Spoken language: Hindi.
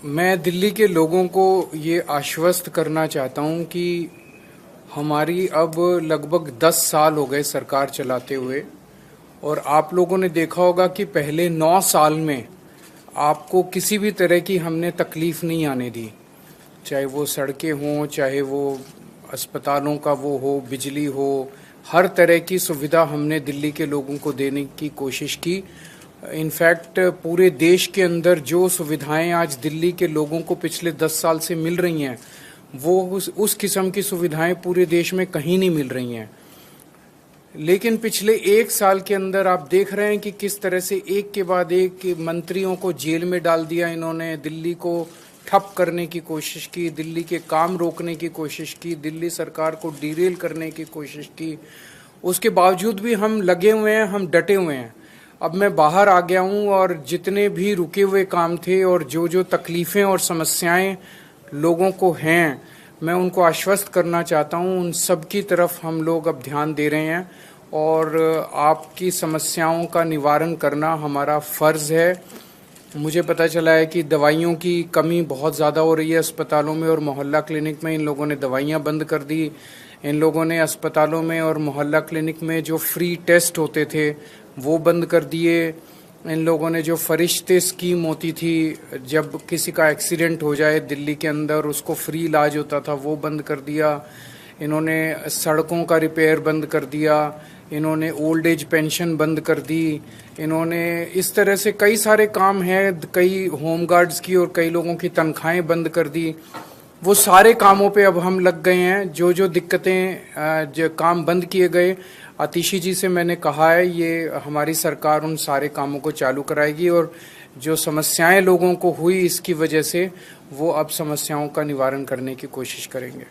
मैं दिल्ली के लोगों को ये आश्वस्त करना चाहता हूँ कि हमारी अब लगभग 10 साल हो गए सरकार चलाते हुए। और आप लोगों ने देखा होगा कि पहले 9 साल में आपको किसी भी तरह की हमने तकलीफ नहीं आने दी, चाहे वो सड़कें हों, चाहे वो अस्पतालों का वो हो, बिजली हो, हर तरह की सुविधा हमने दिल्ली के लोगों को देने की कोशिश की। इनफैक्ट पूरे देश के अंदर जो सुविधाएं आज दिल्ली के लोगों को पिछले 10 साल से मिल रही हैं, वो उस किस्म की सुविधाएं पूरे देश में कहीं नहीं मिल रही हैं। लेकिन पिछले 1 साल के अंदर आप देख रहे हैं कि किस तरह से एक के बाद एक मंत्रियों को जेल में डाल दिया इन्होंने, दिल्ली को ठप करने की कोशिश की, दिल्ली के काम रोकने की कोशिश की, दिल्ली सरकार को डीरेल करने की कोशिश की। उसके बावजूद भी हम लगे हुए हैं, हम डटे हुए हैं। अब मैं बाहर आ गया हूं और जितने भी रुके हुए काम थे और जो जो तकलीफ़ें और समस्याएं लोगों को हैं, मैं उनको आश्वस्त करना चाहता हूं। उन सब की तरफ हम लोग अब ध्यान दे रहे हैं और आपकी समस्याओं का निवारण करना हमारा फ़र्ज़ है। मुझे पता चला है कि दवाइयों की कमी बहुत ज़्यादा हो रही है अस्पतालों में और मोहल्ला क्लिनिक में। इन लोगों ने दवाइयाँ बंद कर दी। इन लोगों ने अस्पतालों में और मोहल्ला क्लिनिक में जो फ्री टेस्ट होते थे वो बंद कर दिए। इन लोगों ने जो फरिश्ते स्कीम होती थी, जब किसी का एक्सीडेंट हो जाए दिल्ली के अंदर उसको फ्री इलाज होता था, वो बंद कर दिया। इन्होंने सड़कों का रिपेयर बंद कर दिया। इन्होंने ओल्ड एज पेंशन बंद कर दी। इन्होंने इस तरह से कई सारे काम हैं, कई होम गार्ड्स की और कई लोगों की तनख्वाहें बंद कर दी। वो सारे कामों पे अब हम लग गए हैं। जो जो दिक्कतें जो काम बंद किए गए, आतिशी जी से मैंने कहा है ये हमारी सरकार उन सारे कामों को चालू कराएगी और जो समस्याएं लोगों को हुई इसकी वजह से वो अब समस्याओं का निवारण करने की कोशिश करेंगे।